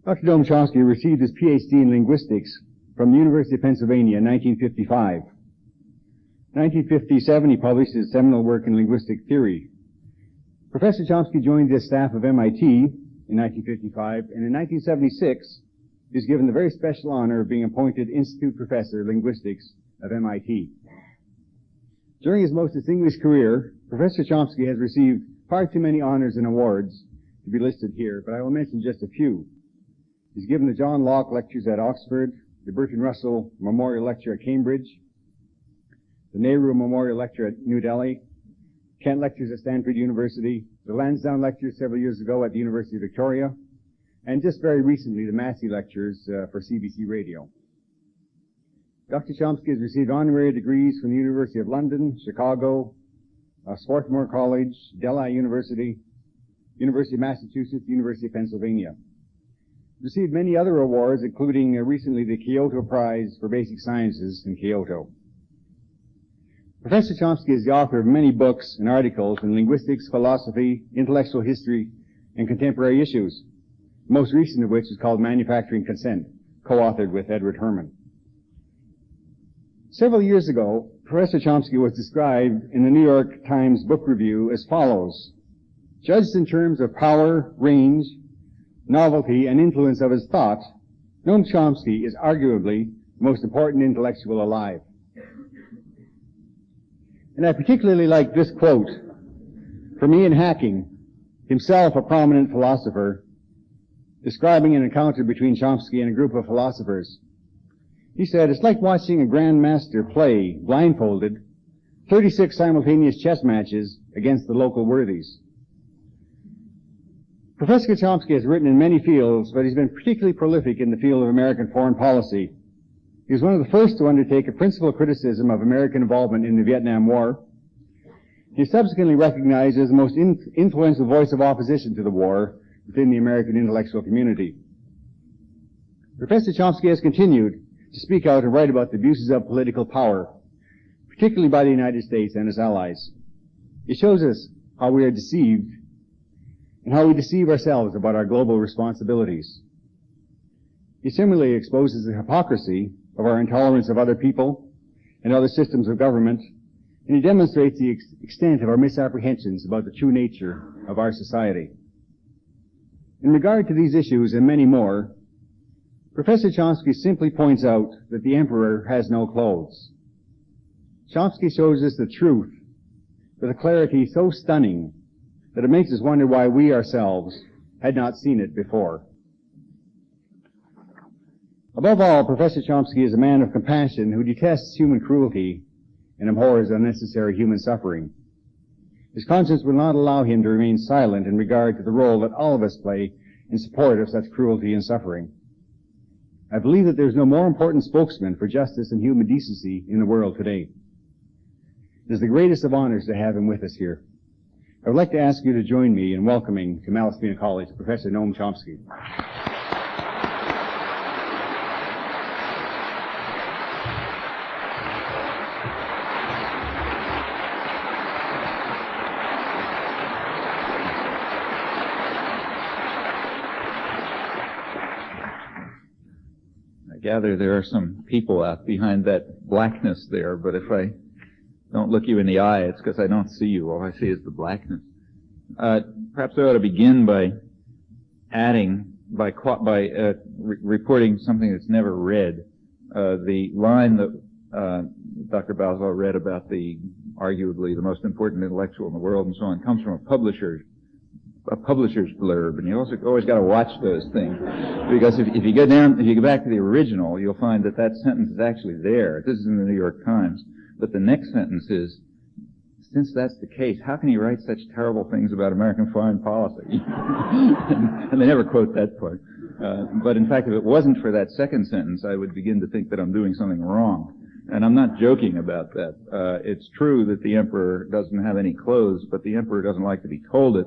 Dr. Noam Chomsky received his Ph.D. in linguistics from the University of Pennsylvania in 1955. In 1957, he published his seminal work in linguistic theory. Professor Chomsky joined the staff of MIT in 1955, and in 1976, he was given the very special honor of being appointed Institute Professor of Linguistics of MIT. During his most distinguished career, Professor Chomsky has received far too many honors and awards to be listed here, but I will mention just a few. He's given the John Locke Lectures at Oxford, the Bertrand Russell Memorial Lecture at Cambridge, the Nehru Memorial Lecture at New Delhi, Kent Lectures at Stanford University, the Lansdowne Lectures several years ago at the University of Victoria, and just very recently the Massey Lectures for CBC Radio. Dr. Chomsky has received honorary degrees from the University of London, Chicago, Swarthmore College, Delhi University, University of Massachusetts, University of Pennsylvania. Received many other awards, including recently the Kyoto Prize for Basic Sciences in Kyoto. Professor Chomsky is the author of many books and articles in linguistics, philosophy, intellectual history, and contemporary issues, the most recent of which is called Manufacturing Consent, co-authored with Edward Herman. Several years ago, Professor Chomsky was described in the New York Times Book Review as follows: judged in terms of power, range, novelty, and influence of his thought, Noam Chomsky is arguably the most important intellectual alive. And I particularly like this quote. From Ian Hacking, himself a prominent philosopher, describing an encounter between Chomsky and a group of philosophers. He said, "It's like watching a grandmaster play, blindfolded, 36 simultaneous chess matches against the local worthies." Professor Chomsky has written in many fields, but he's been particularly prolific in the field of American foreign policy. He was one of the first to undertake a principal criticism of American involvement in the Vietnam War. He is subsequently recognized as the most influential voice of opposition to the war within the American intellectual community. Professor Chomsky has continued to speak out and write about the abuses of political power, particularly by the United States and its allies. It shows us how we are deceived and how we deceive ourselves about our global responsibilities. He similarly exposes the hypocrisy of our intolerance of other people and other systems of government, and he demonstrates the extent of our misapprehensions about the true nature of our society. In regard to these issues and many more, Professor Chomsky simply points out that the emperor has no clothes. Chomsky shows us the truth with a clarity so stunning that it makes us wonder why we ourselves had not seen it before. Above all, Professor Chomsky is a man of compassion who detests human cruelty and abhors unnecessary human suffering. His conscience will not allow him to remain silent in regard to the role that all of us play in support of such cruelty and suffering. I believe that there is no more important spokesman for justice and human decency in the world today. It is the greatest of honors to have him with us here. I would like to ask you to join me in welcoming to Malaspina College Professor Noam Chomsky. I gather there are some people out behind that blackness there, but if I don't look you in the eye, it's because I don't see you. All I see is the blackness. Perhaps I ought to begin by reporting something that's never read. The line that Dr. Balzow read about the arguably the most important intellectual in the world and so on comes from a publisher's blurb, and you also always got to watch those things, because if you go back to the original, you'll find that that sentence is actually there. This is in the New York Times. But the next sentence is, since that's the case, how can he write such terrible things about American foreign policy? And they never quote that part. But in fact, if it wasn't for that second sentence, I would begin to think that I'm doing something wrong. And I'm not joking about that. It's true that the emperor doesn't have any clothes, but the emperor doesn't like to be told it.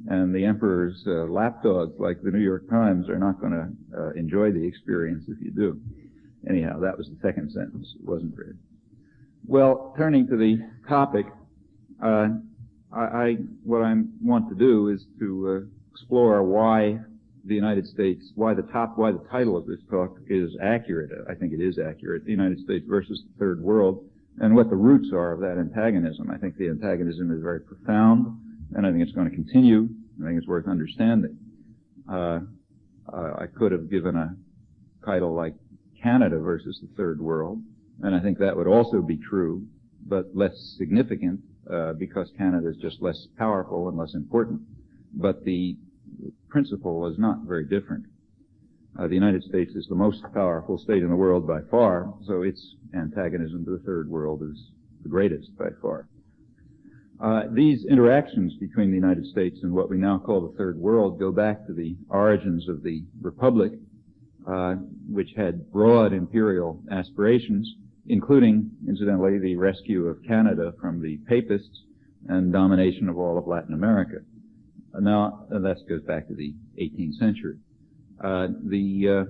And the emperor's lapdogs, like the New York Times, are not going to enjoy the experience if you do. Anyhow, that was the second sentence. It wasn't read. Well, turning to the topic, what I want to do is to explore why the United States, why the title of this talk is accurate. I think it is accurate. The United States versus the Third World, and what the roots are of that antagonism. I think the antagonism is very profound, and I think it's going to continue. I think it's worth understanding. I could have given a title like Canada versus the Third World, and I think that would also be true, but less significant, because Canada is just less powerful and less important. But the principle is not very different. The United States is the most powerful state in the world by far, so its antagonism to the Third World is the greatest by far. These interactions between the United States and what we now call the Third World go back to the origins of the Republic, which had broad imperial aspirations, including, incidentally, the rescue of Canada from the Papists and domination of all of Latin America. Now, that goes back to the 18th century. The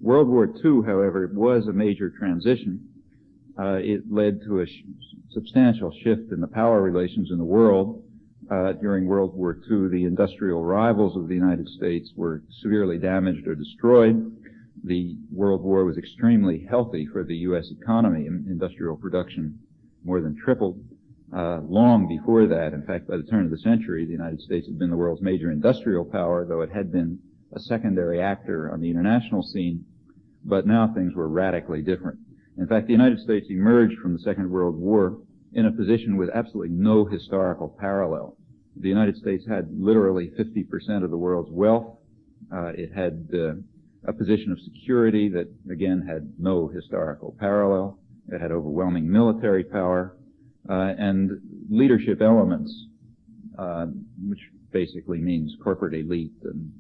World War II, however, was a major transition. It led to a substantial shift in the power relations in the world. During World War II, the industrial rivals of the United States were severely damaged or destroyed. The World War was extremely healthy for the U.S. economy. Industrial production more than tripled. Long before that, in fact, by the turn of the century, the United States had been the world's major industrial power, though it had been a secondary actor on the international scene. But now things were radically different. In fact, the United States emerged from the Second World War in a position with absolutely no historical parallel. The United States had literally 50% of the world's wealth. It had a position of security that, again, had no historical parallel. It had overwhelming military power and leadership elements, which basically means corporate elite and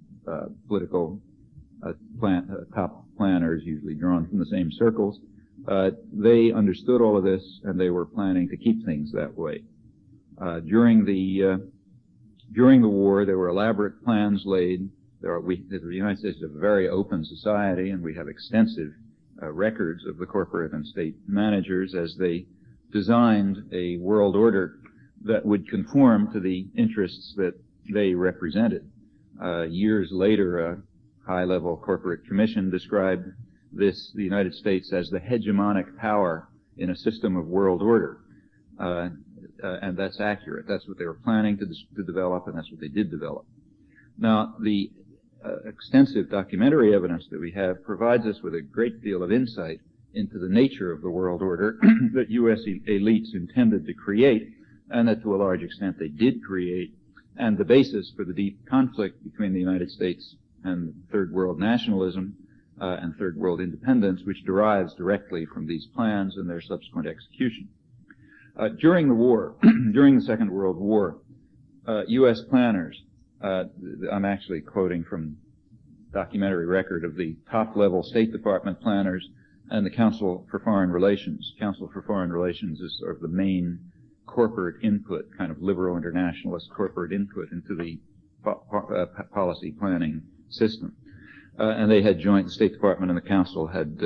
political top planners, usually drawn from the same circles. They understood all of this, and they were planning to keep things that way. During the war, there were elaborate plans laid. The United States is a very open society, and we have extensive records of the corporate and state managers as they designed a world order that would conform to the interests that they represented. Years later, a high-level corporate commission described the United States as the hegemonic power in a system of world order. And that's accurate. That's what they were planning to develop, and that's what they did develop. Now, the extensive documentary evidence that we have provides us with a great deal of insight into the nature of the world order that U.S. elites intended to create, and that to a large extent they did create, and the basis for the deep conflict between the United States and Third World nationalism and Third World independence, which derives directly from these plans and their subsequent execution. During the war, during the Second World War, U.S. planners, I'm actually quoting from documentary record of the top-level State Department planners and the Council for Foreign Relations. Council for Foreign Relations is sort of the main corporate input, kind of liberal internationalist corporate input into the policy planning system. And they had joined, the State Department and the Council had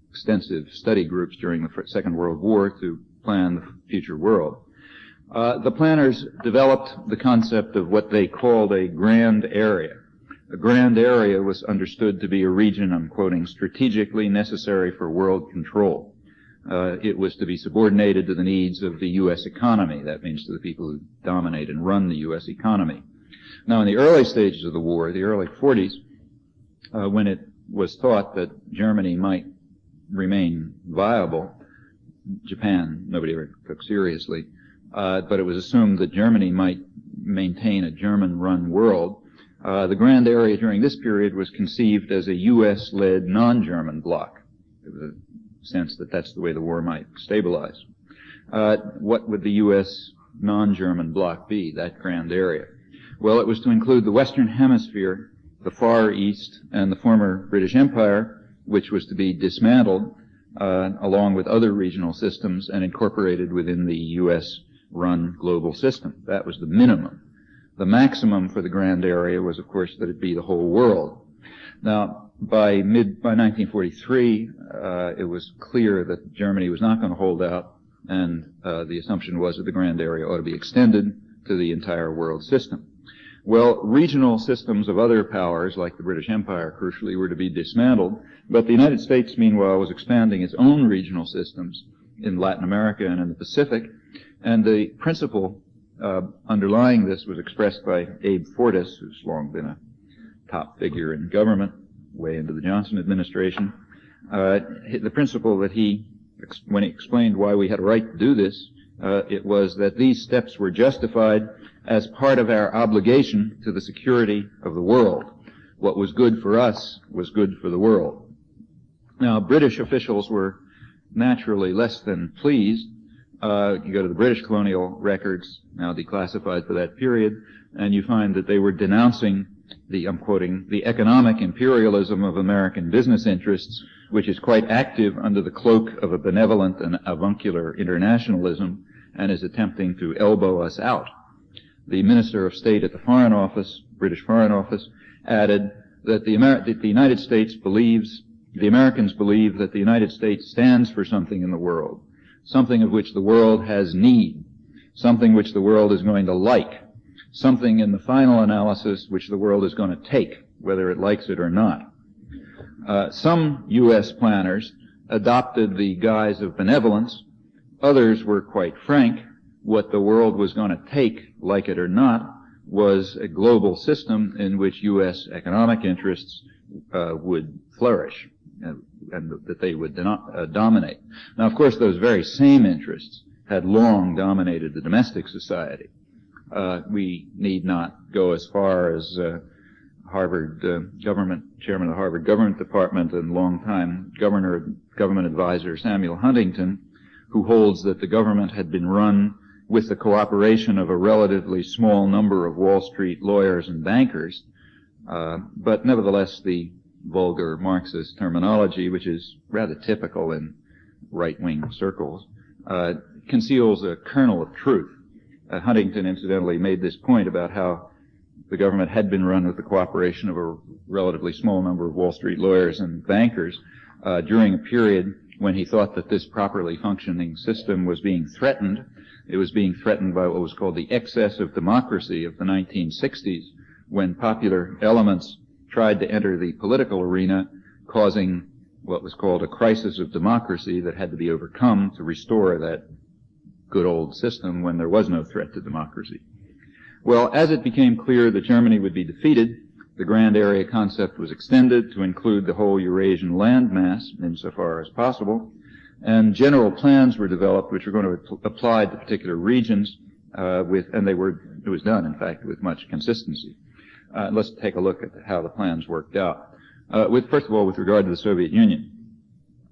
extensive study groups during the Second World War to plan the future world. The planners developed the concept of what they called a grand area. A grand area was understood to be a region, I'm quoting, strategically necessary for world control. It was to be subordinated to the needs of the U.S. economy. That means to the people who dominate and run the U.S. economy. Now, in the early stages of the war, the early 40s, when it was thought that Germany might remain viable, Japan nobody ever took seriously, but it was assumed that Germany might maintain a German-run world. The grand area during this period was conceived as a U.S.-led non-German bloc. There was a sense that that's the way the war might stabilize. What would the U.S. non-German bloc be, that grand area? Well, it was to include the Western Hemisphere, the Far East, and the former British Empire, which was to be dismantled along with other regional systems and incorporated within the U.S.-run global system. That was the minimum. The maximum for the grand area was, of course, that it be the whole world. Now, by 1943, it was clear that Germany was not going to hold out, and the assumption was that the grand area ought to be extended to the entire world system. Well, regional systems of other powers, like the British Empire, crucially, were to be dismantled, but the United States, meanwhile, was expanding its own regional systems in Latin America and in the Pacific, and the principle underlying this was expressed by Abe Fortas, who's long been a top figure in government, way into the Johnson administration. The principle that when he explained why we had a right to do this, it was that these steps were justified as part of our obligation to the security of the world. What was good for us was good for the world. Now, British officials were naturally less than pleased. You go to the British colonial records, now declassified for that period, and you find that they were denouncing I'm quoting, the economic imperialism of American business interests, which is quite active under the cloak of a benevolent and avuncular internationalism and is attempting to elbow us out. The Minister of State at the Foreign Office, British Foreign Office, added that the United States believes, the Americans believe that the United States stands for something in the world, something of which the world has need, something which the world is going to like, something in the final analysis which the world is going to take, whether it likes it or not. Some U.S. planners adopted the guise of benevolence. Others were quite frank. What the world was going to take, like it or not, was a global system in which U.S. economic interests would flourish and that they would dominate. Now, of course, those very same interests had long dominated the domestic society. We need not go as far as Harvard chairman of the Harvard Government Department and longtime government advisor Samuel Huntington, who holds that the government had been run with the cooperation of a relatively small number of Wall Street lawyers and bankers, but nevertheless the vulgar Marxist terminology, which is rather typical in right-wing circles, conceals a kernel of truth. Huntington, incidentally, made this point about how the government had been run with the cooperation of a relatively small number of Wall Street lawyers and bankers during a period when he thought that this properly functioning system was being threatened. It was being threatened by what was called the excess of democracy of the 1960s, when popular elements tried to enter the political arena, causing what was called a crisis of democracy that had to be overcome to restore that good old system when there was no threat to democracy. Well, as it became clear that Germany would be defeated, the grand area concept was extended to include the whole Eurasian landmass insofar as possible, and general plans were developed which were going to apply to particular regions it was done, in fact, with much consistency. Let's take a look at how the plans worked out. First of all, with regard to the Soviet Union.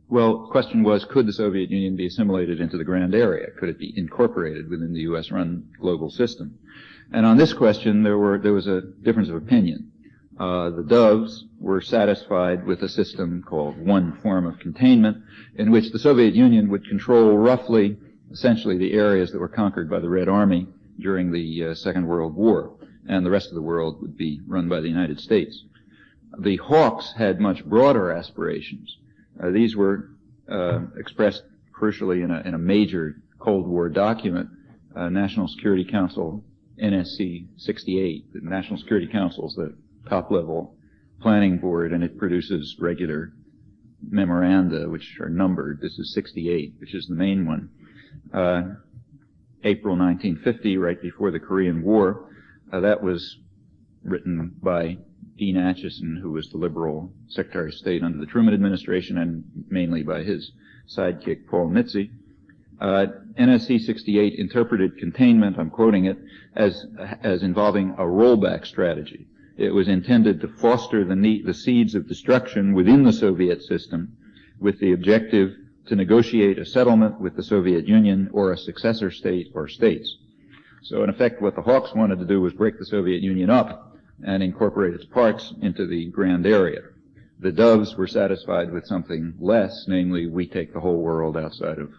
Well, the question was, could the Soviet Union be assimilated into the grand area? Could it be incorporated within the U.S.-run global system? And on this question, there was a difference of opinion. The Doves were satisfied with a system called one form of containment, in which the Soviet Union would control roughly, essentially, the areas that were conquered by the Red Army during the Second World War, and the rest of the world would be run by the United States. The Hawks had much broader aspirations. These were expressed crucially in a major Cold War document, National Security Council NSC 68. The National Security Council is the top-level planning board, and it produces regular memoranda which are numbered. This is 68, which is the main one. April 1950, right before the Korean War. That was written by Dean Acheson, who was the liberal Secretary of State under the Truman administration, and mainly by his sidekick, Paul Mitzi. NSC 68 interpreted containment, I'm quoting it, as involving a rollback strategy. It was intended to foster the seeds of destruction within the Soviet system with the objective to negotiate a settlement with the Soviet Union or a successor state or states. So in effect, what the Hawks wanted to do was break the Soviet Union up and incorporate its parts into the grand area. The Doves were satisfied with something less, namely, we take the whole world outside of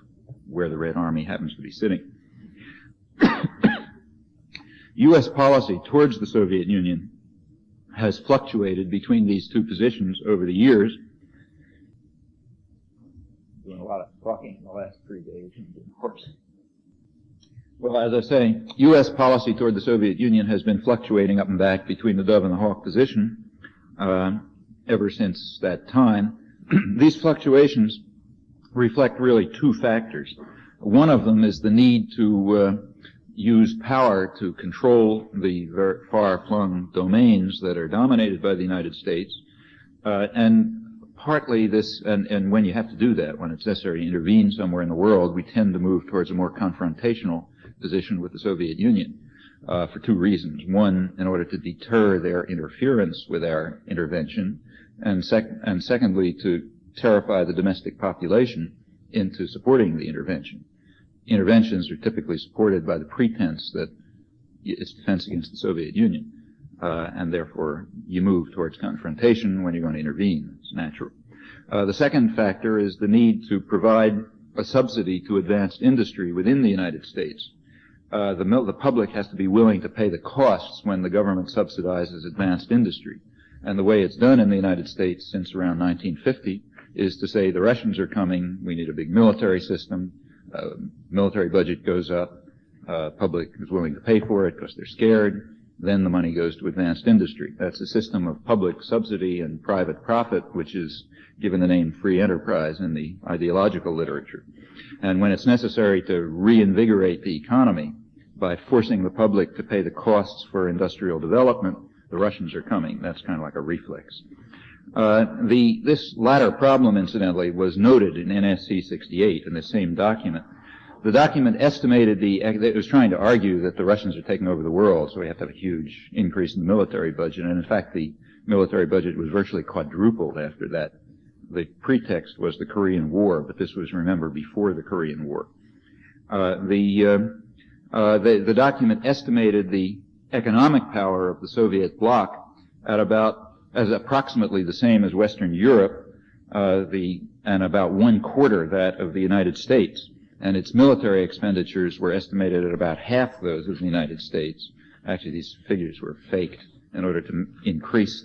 where the Red Army happens to be sitting. U.S. policy towards the Soviet Union has fluctuated between these two positions over the years. Doing a lot of talking in the last 3 days, of course. Well, as I say, U.S. policy toward the Soviet Union has been fluctuating up and back between the dove and the hawk position ever since that time. These fluctuations reflect really two factors. One of them is the need to use power to control the very far-flung domains that are dominated by the United States, and partly this, and when you have to do that, when it's necessary to intervene somewhere in the world, we tend to move towards a more confrontational position with the Soviet Union for two reasons. One, in order to deter their interference with our intervention, and secondly, to terrify the domestic population into supporting the intervention. Interventions are typically supported by the pretense that it's defense against the Soviet Union, and therefore you move towards confrontation when you're going to intervene. It's natural. The second factor is the need to provide a subsidy to advanced industry within the United States. The public has to be willing to pay the costs when the government subsidizes advanced industry. And the way it's done in the United States since around 1950 is to say the Russians are coming, we need a big military system, military budget goes up, public is willing to pay for it because they're scared, then the money goes to advanced industry. That's a system of public subsidy and private profit, which is given the name free enterprise in the ideological literature. And when it's necessary to reinvigorate the economy by forcing the public to pay the costs for industrial development, the Russians are coming. That's kind of like a reflex. This latter problem, incidentally, was noted in NSC 68 in the same document. The document estimated it was trying to argue that the Russians are taking over the world, so we have to have a huge increase in the military budget. And in fact, the military budget was virtually quadrupled after that. The pretext was the Korean War, but this was, remember, before the Korean War. The document estimated the economic power of the Soviet bloc at as approximately the same as Western Europe, and about 1/4 that of the United States. And its military expenditures were estimated at about half those of the United States. Actually, these figures were faked in order to increase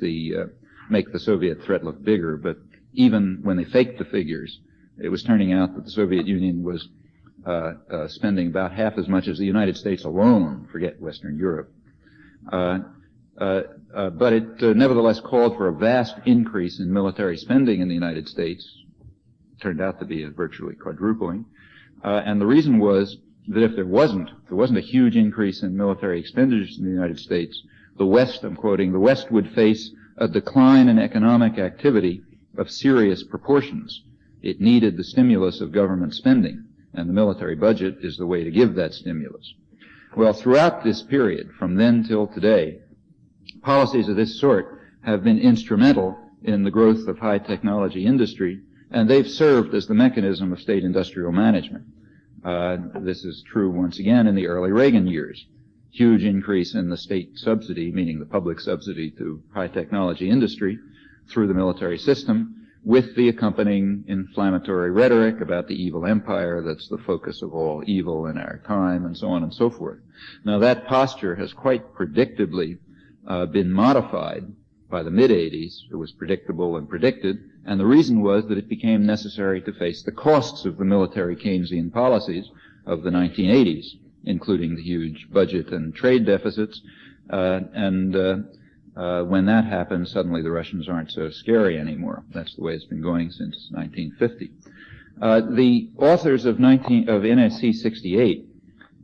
make the Soviet threat look bigger, but even when they faked the figures, it was turning out that the Soviet Union was spending about half as much as the United States alone, forget Western Europe. But it nevertheless called for a vast increase in military spending in the United States. It turned out to be a virtually quadrupling. And the reason was that if there wasn't a huge increase in military expenditures in the United States, the West, I'm quoting, the West would face a decline in economic activity of serious proportions. It needed the stimulus of government spending, and the military budget is the way to give that stimulus. Well, throughout this period, from then till today, policies of this sort have been instrumental in the growth of high technology industry, and they've served as the mechanism of state industrial management. This is true once again in the early Reagan years. Huge increase in the state subsidy, meaning the public subsidy to high technology industry through the military system, with the accompanying inflammatory rhetoric about the evil empire that's the focus of all evil in our time, and so on and so forth. Now that posture has quite predictably been modified by the mid-'80s. It was predictable and predicted, and the reason was that it became necessary to face the costs of the military Keynesian policies of the 1980s, including the huge budget and trade deficits, when that happened, suddenly the Russians aren't so scary anymore. That's the way it's been going since 1950. The authors of NSC 68,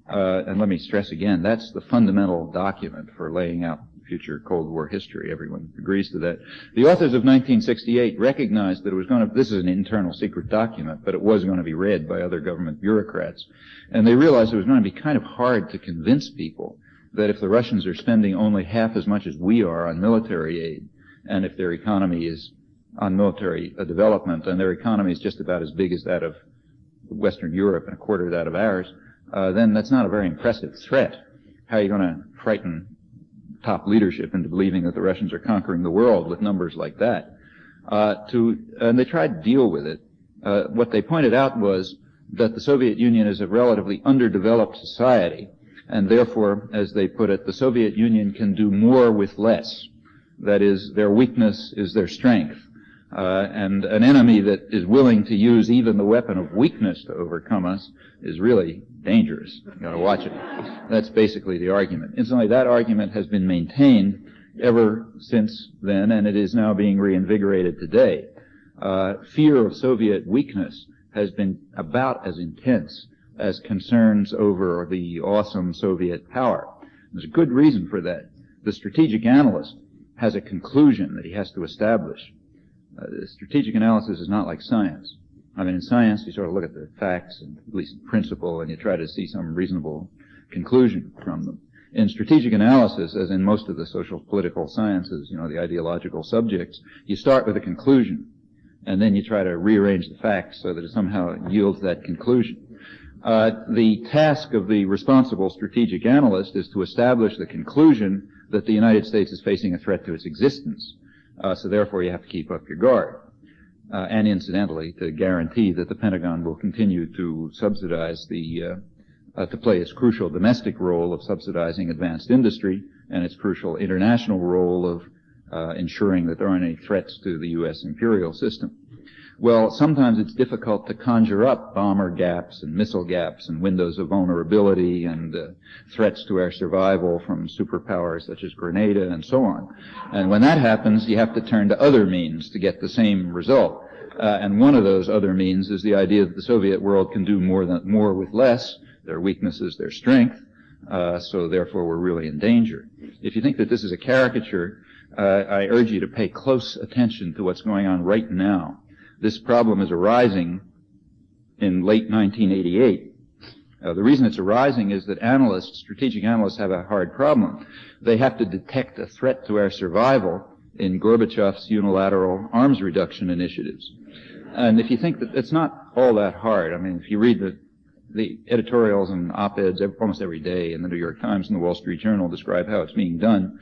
and let me stress again, that's the fundamental document for laying out future Cold War history. Everyone agrees to that. The authors of 1968 recognized that it was this is an internal secret document, but it was going to be read by other government bureaucrats. And they realized it was going to be kind of hard to convince people that if the Russians are spending only half as much as we are on military aid, and if their economy is on military development, and their economy is just about as big as that of Western Europe and 1/4 that of ours, then that's not a very impressive threat. How are you going to frighten top leadership into believing that the Russians are conquering the world with numbers like that? And they tried to deal with it. What they pointed out was that the Soviet Union is a relatively underdeveloped society, and therefore, as they put it, the Soviet Union can do more with less. That is, their weakness is their strength. And an enemy that is willing to use even the weapon of weakness to overcome us is really dangerous. You've got to watch it. That's basically the argument. Incidentally, that argument has been maintained ever since then, and it is now being reinvigorated today. Fear of Soviet weakness has been about as intense as concerns over the awesome Soviet power. There's a good reason for that. The strategic analyst has a conclusion that he has to establish. The strategic analysis is not like science. I mean, in science, you sort of look at the facts, and at least in principle, and you try to see some reasonable conclusion from them. In strategic analysis, as in most of the social political sciences, the ideological subjects, you start with a conclusion, and then you try to rearrange the facts so that it somehow yields that conclusion. The task of the responsible strategic analyst is to establish the conclusion that the United States is facing a threat to its existence. So therefore you have to keep up your guard. And incidentally, to guarantee that the Pentagon will continue to subsidize to play its crucial domestic role of subsidizing advanced industry and its crucial international role of ensuring that there aren't any threats to the U.S. imperial system. Well, sometimes it's difficult to conjure up bomber gaps and missile gaps and windows of vulnerability and threats to our survival from superpowers such as Grenada and so on. And when that happens, you have to turn to other means to get the same result. And one of those other means is the idea that the Soviet world can do more with less. Their weakness is their strength, so therefore we're really in danger. If you think that this is a caricature, I urge you to pay close attention to what's going on right now. This problem is arising in late 1988. The reason it's arising is that strategic analysts have a hard problem. They have to detect a threat to our survival in Gorbachev's unilateral arms reduction initiatives. And if you think that it's not all that hard, I mean, if you read the editorials and op-eds almost every day in the New York Times and the Wall Street Journal describe how it's being done.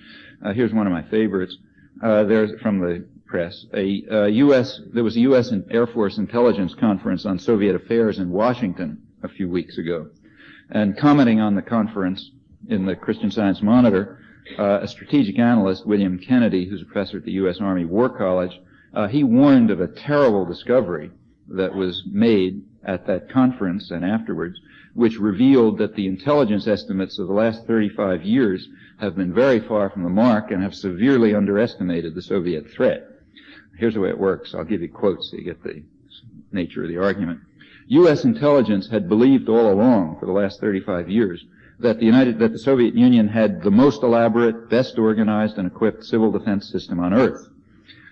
Here's one of my favorites. There's from the press. There was a U.S. Air Force intelligence conference on Soviet affairs in Washington a few weeks ago. And commenting on the conference in the Christian Science Monitor, a strategic analyst, William Kennedy, who's a professor at the U.S. Army War College, he warned of a terrible discovery that was made at that conference and afterwards, which revealed that the intelligence estimates of the last 35 years have been very far from the mark and have severely underestimated the Soviet threat. Here's the way it works. I'll give you quotes so you get the nature of the argument. U.S. intelligence had believed all along for the last 35 years that the Soviet Union had the most elaborate, best organized, and equipped civil defense system on Earth.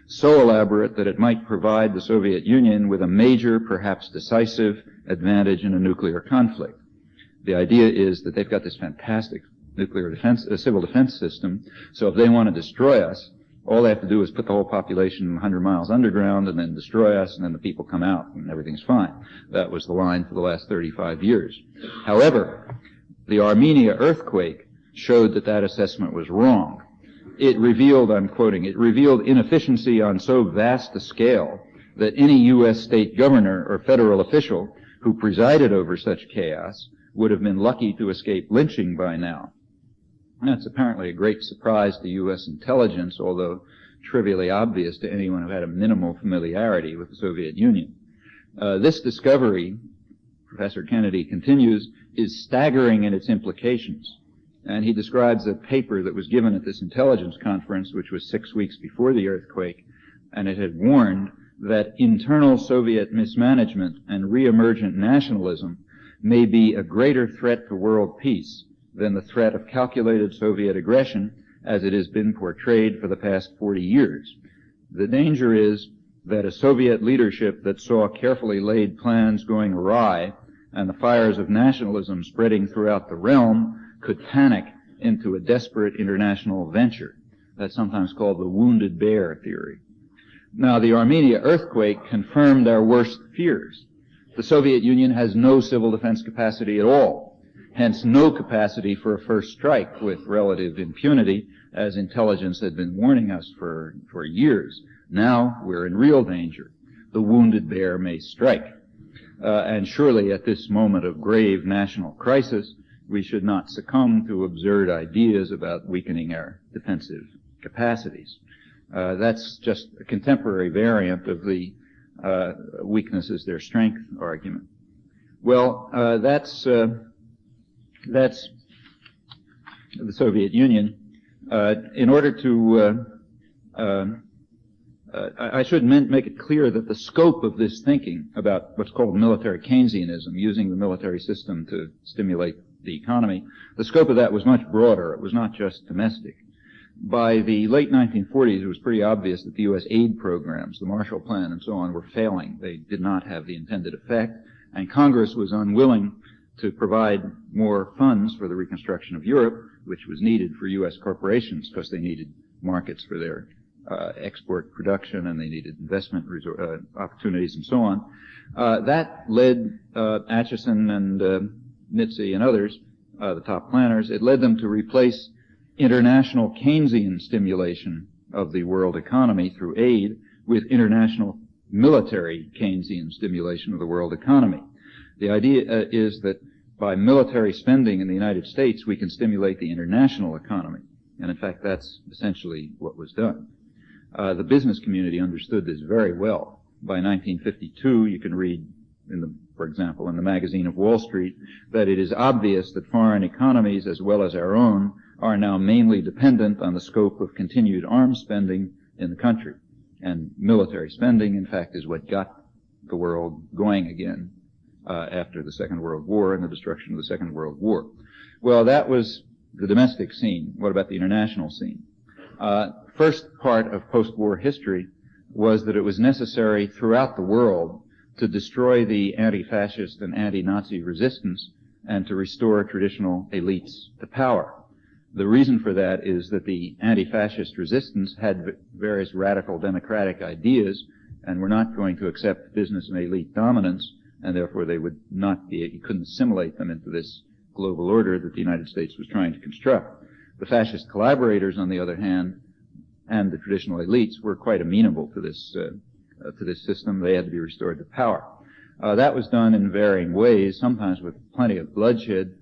So elaborate that it might provide the Soviet Union with a major, perhaps decisive, advantage in a nuclear conflict. The idea is that they've got this fantastic civil defense system, so if they want to destroy us, all they have to do is put the whole population 100 miles underground and then destroy us, and then the people come out and everything's fine. That was the line for the last 35 years. However, the Armenia earthquake showed that that assessment was wrong. It revealed, I'm quoting, it revealed inefficiency on so vast a scale that any U.S. state governor or federal official who presided over such chaos would have been lucky to escape lynching by now. That's apparently a great surprise to U.S. intelligence, although trivially obvious to anyone who had a minimal familiarity with the Soviet Union. This discovery, Professor Kennedy continues, is staggering in its implications. And he describes a paper that was given at this intelligence conference, which was 6 weeks before the earthquake, and it had warned that internal Soviet mismanagement and re-emergent nationalism may be a greater threat to world peace than the threat of calculated Soviet aggression as it has been portrayed for the past 40 years. The danger is that a Soviet leadership that saw carefully laid plans going awry and the fires of nationalism spreading throughout the realm could panic into a desperate international venture. That's sometimes called the wounded bear theory. Now, the Armenia earthquake confirmed our worst fears. The Soviet Union has no civil defense capacity at all, hence no capacity for a first strike with relative impunity, as intelligence had been warning us for years. Now we're in real danger. The wounded bear may strike. And surely at this moment of grave national crisis, we should not succumb to absurd ideas about weakening our defensive capacities. That's just a contemporary variant of the weakness is their strength argument. Well, that's the Soviet Union. In order to, I should make it clear that the scope of this thinking about what's called military Keynesianism, using the military system to stimulate the economy, the scope of that was much broader. It was not just domestic. By the late 1940s, it was pretty obvious that the U.S. aid programs, the Marshall Plan and so on, were failing. They did not have the intended effect, and Congress was unwilling to provide more funds for the reconstruction of Europe, which was needed for U.S. corporations because they needed markets for their export production and they needed investment opportunities and so on. That led Acheson and Nitze and others, the top planners, it led them to replace international Keynesian stimulation of the world economy through aid with international military Keynesian stimulation of the world economy. The idea is that by military spending in the United States, we can stimulate the international economy. And in fact, that's essentially what was done. The business community understood this very well. By 1952, you can read, for example, in the magazine of Wall Street, that it is obvious that foreign economies, as well as our own, are now mainly dependent on the scope of continued arms spending in the country. And military spending, in fact, is what got the world going again after the Second World War and the destruction of the Second World War. Well, that was the domestic scene. What about the international scene? First part of post-war history was that it was necessary throughout the world to destroy the anti-fascist and anti-Nazi resistance and to restore traditional elites to power. The reason for that is that the anti-fascist resistance had various radical democratic ideas and were not going to accept business and elite dominance, and therefore they would not be, you couldn't assimilate them into this global order that the United States was trying to construct. The fascist collaborators, on the other hand, and the traditional elites were quite amenable to this system. They had to be restored to power. That was done in varying ways, sometimes with plenty of bloodshed,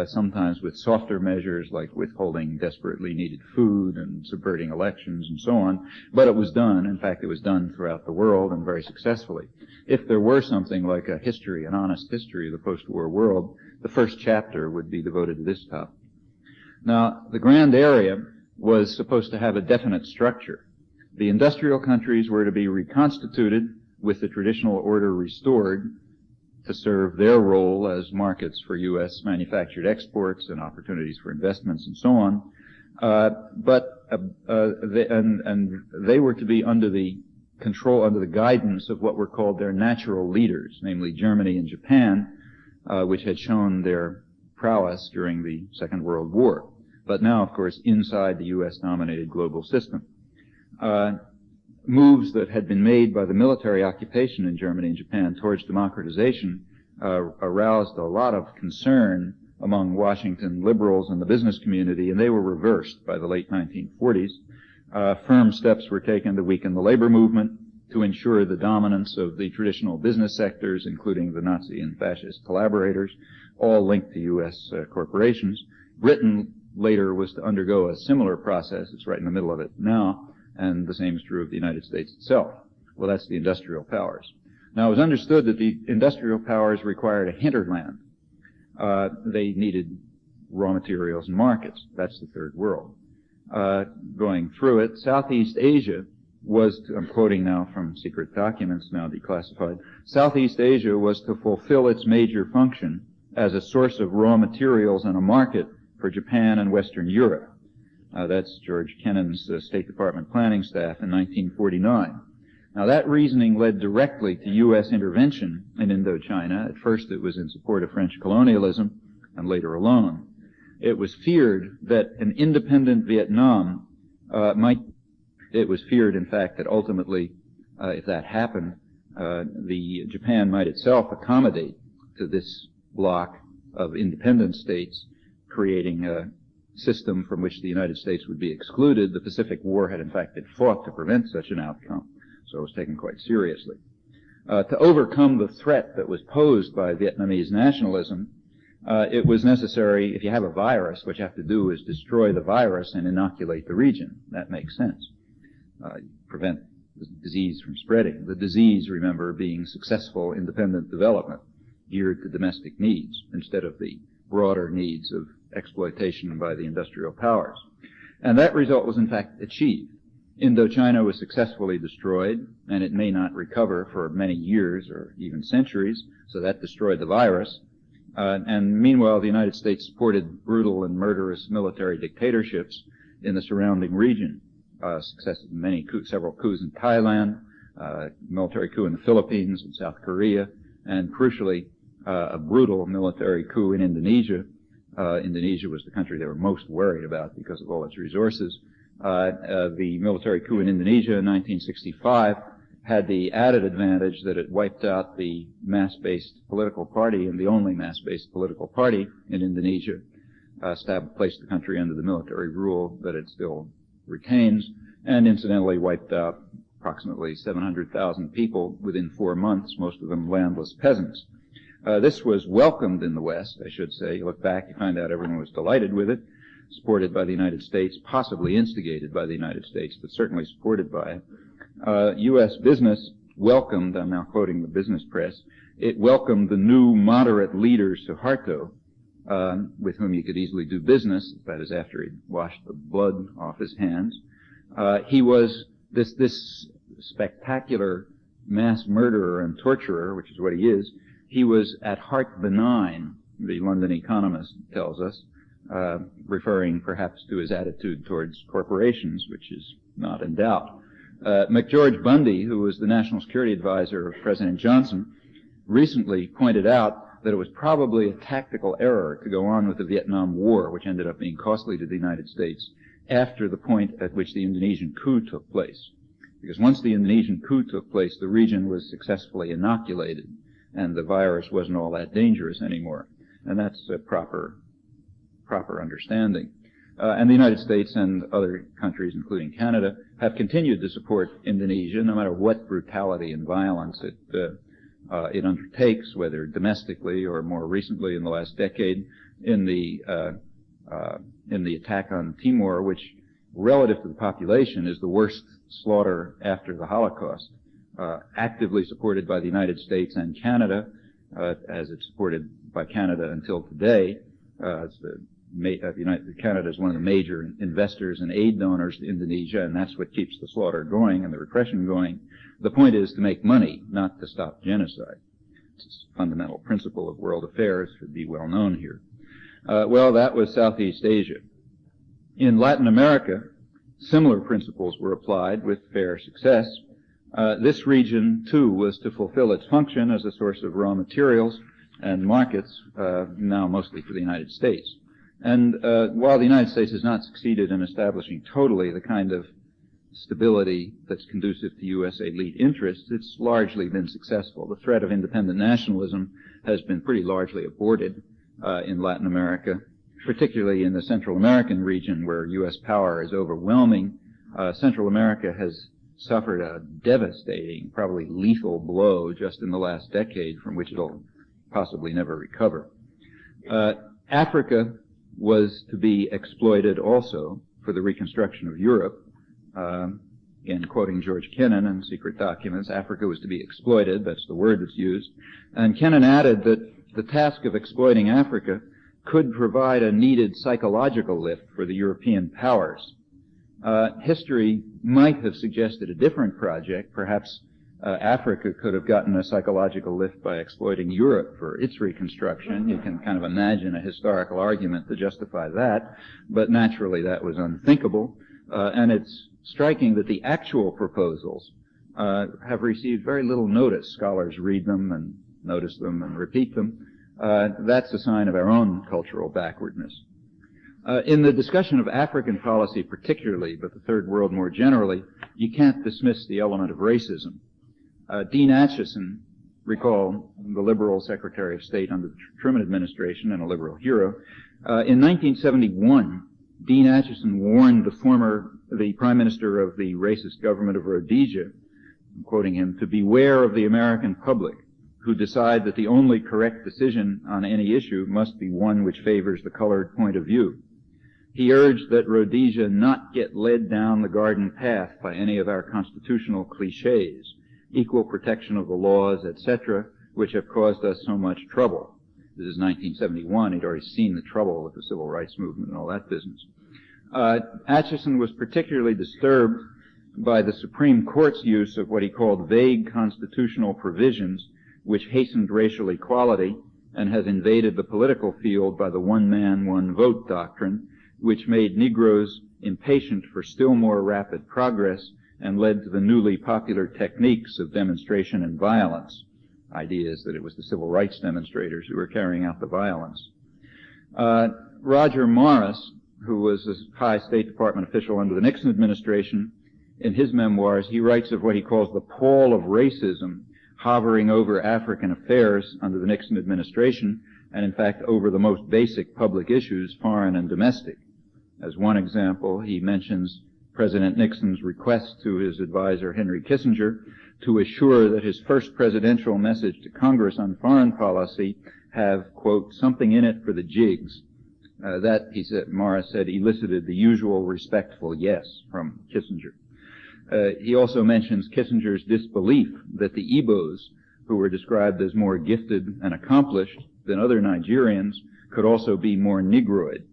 sometimes with softer measures like withholding desperately needed food and subverting elections and so on. But it was done. In fact, it was done throughout the world and very successfully. If there were something like a history, an honest history of the post-war world, the first chapter would be devoted to this topic. Now, the grand area was supposed to have a definite structure. The industrial countries were to be reconstituted with the traditional order restored to serve their role as markets for U.S. manufactured exports and opportunities for investments and so on. They were to be under the control, under the guidance of what were called their natural leaders, namely Germany and Japan, which had shown their prowess during the Second World War. But now, of course, inside the U.S.-dominated global system. Moves that had been made by the military occupation in Germany and Japan towards democratization aroused a lot of concern among Washington liberals and the business community, and they were reversed by the late 1940s. Firm steps were taken to weaken the labor movement, to ensure the dominance of the traditional business sectors, including the Nazi and fascist collaborators, all linked to U.S. corporations. Britain later was to undergo a similar process. It's right in the middle of it now. And the same is true of the United States itself. Well, that's the industrial powers. Now, it was understood that the industrial powers required a hinterland. They needed raw materials and markets. That's the third world. Going through it, Southeast Asia was, I'm quoting now from secret documents, now declassified, Southeast Asia was to fulfill its major function as a source of raw materials and a market for Japan and Western Europe. That's George Kennan's State Department planning staff in 1949. Now, that reasoning led directly to U.S. intervention in Indochina. At first, it was in support of French colonialism, and later alone. It was feared that an independent Vietnam it was feared, in fact, that ultimately, if that happened, Japan might itself accommodate to this bloc of independent states, creating a system from which the United States would be excluded. The Pacific War had in fact been fought to prevent such an outcome, so it was taken quite seriously. To overcome the threat that was posed by Vietnamese nationalism, it was necessary, if you have a virus, what you have to do is destroy the virus and inoculate the region. That makes sense. prevent the disease from spreading. The disease, remember, being successful independent development geared to domestic needs instead of the broader needs of exploitation by the industrial powers. And that result was in fact achieved. Indochina was successfully destroyed, and it may not recover for many years or even centuries, so that destroyed the virus. And meanwhile, the United States supported brutal and murderous military dictatorships in the surrounding region. Success of several coups in Thailand, military coup in the Philippines and South Korea, and crucially, a brutal military coup in Indonesia. Indonesia was the country they were most worried about because of all its resources. The military coup in Indonesia in 1965 had the added advantage that it wiped out the mass-based political party, and the only mass-based political party in Indonesia, placed the country under the military rule that it still retains, and incidentally wiped out approximately 700,000 people within 4 months, most of them landless peasants. This was welcomed in the West, I should say. You look back, you find out everyone was delighted with it, supported by the United States, possibly instigated by the United States, but certainly supported by it. U.S. business welcomed, I'm now quoting the business press, it welcomed the new moderate leader Suharto, with whom you could easily do business, that is after he'd washed the blood off his hands. He was this spectacular mass murderer and torturer, which is what he is. He was at heart benign, the London Economist tells us, referring perhaps to his attitude towards corporations, which is not in doubt. McGeorge Bundy, who was the National Security Advisor of President Johnson, recently pointed out that it was probably a tactical error to go on with the Vietnam War, which ended up being costly to the United States, after the point at which the Indonesian coup took place. Because once the Indonesian coup took place, the region was successfully inoculated, and the virus wasn't all that dangerous anymore. And that's a proper understanding. And the United States and other countries, including Canada, have continued to support Indonesia, no matter what brutality and violence it undertakes, whether domestically or more recently in the last decade, in the attack on Timor, which, relative to the population, is the worst slaughter after the Holocaust. Actively supported by the United States and Canada, as it's supported by Canada until today. Canada is one of the major investors and aid donors to Indonesia, and that's what keeps the slaughter going and the repression going. The point is to make money, not to stop genocide. It's a fundamental principle of world affairs, should be well known here. Well, that was Southeast Asia. In Latin America, similar principles were applied with fair success. This region, too, was to fulfill its function as a source of raw materials and markets, now mostly for the United States. And while the United States has not succeeded in establishing totally the kind of stability that's conducive to U.S. elite interests, it's largely been successful. The threat of independent nationalism has been pretty largely aborted in Latin America, particularly in the Central American region where U.S. power is overwhelming. Central America has suffered a devastating, probably lethal blow just in the last decade from which it'll possibly never recover. Africa was to be exploited also for the reconstruction of Europe. Again, quoting George Kennan in Secret Documents, Africa was to be exploited, that's the word that's used. And Kennan added that the task of exploiting Africa could provide a needed psychological lift for the European powers. History might have suggested a different project. Perhaps Africa could have gotten a psychological lift by exploiting Europe for its reconstruction. You can kind of imagine a historical argument to justify that, but naturally that was unthinkable. And it's striking that the actual proposals have received very little notice. Scholars read them and notice them and repeat them. That's a sign of our own cultural backwardness. In the discussion of African policy particularly, but the Third World more generally, you can't dismiss the element of racism. Dean Acheson, recall the Liberal Secretary of State under the Truman administration and a liberal hero, in 1971, Dean Acheson warned the Prime Minister of the racist government of Rhodesia, I'm quoting him, to beware of the American public who decide that the only correct decision on any issue must be one which favors the colored point of view. He urged that Rhodesia not get led down the garden path by any of our constitutional cliches, equal protection of the laws, etc., which have caused us so much trouble. This is 1971. He'd already seen the trouble with the civil rights movement and all that business. Acheson was particularly disturbed by the Supreme Court's use of what he called vague constitutional provisions, which hastened racial equality and has invaded the political field by the one-man, one-vote doctrine, which made Negroes impatient for still more rapid progress and led to the newly popular techniques of demonstration and violence. Idea is that it was the civil rights demonstrators who were carrying out the violence. Roger Morris, who was a high State Department official under the Nixon administration, in his memoirs, he writes of what he calls the pall of racism hovering over African affairs under the Nixon administration, and in fact over the most basic public issues, foreign and domestic. As one example, he mentions President Nixon's request to his advisor Henry Kissinger to assure that his first presidential message to Congress on foreign policy have, quote, something in it for the jigs. That, he said, Morris said, elicited the usual respectful yes from Kissinger. He also mentions Kissinger's disbelief that the Igbos, who were described as more gifted and accomplished than other Nigerians, could also be more Negroid.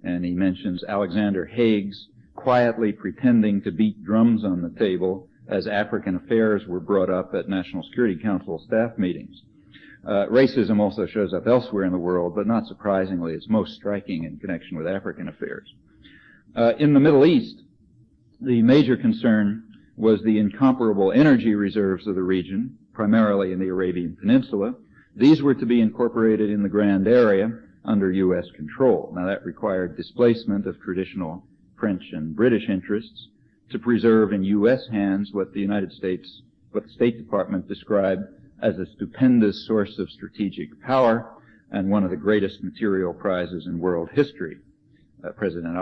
And he mentions Alexander Haig's quietly pretending to beat drums on the table as African affairs were brought up at National Security Council staff meetings. Racism also shows up elsewhere in the world, but not surprisingly, it's most striking in connection with African affairs. In the Middle East, the major concern was the incomparable energy reserves of the region, primarily in the Arabian Peninsula. These were to be incorporated in the Grand Area under U.S. control. Now, that required displacement of traditional French and British interests to preserve in U.S. hands what the State Department described as a stupendous source of strategic power and one of the greatest material prizes in world history. President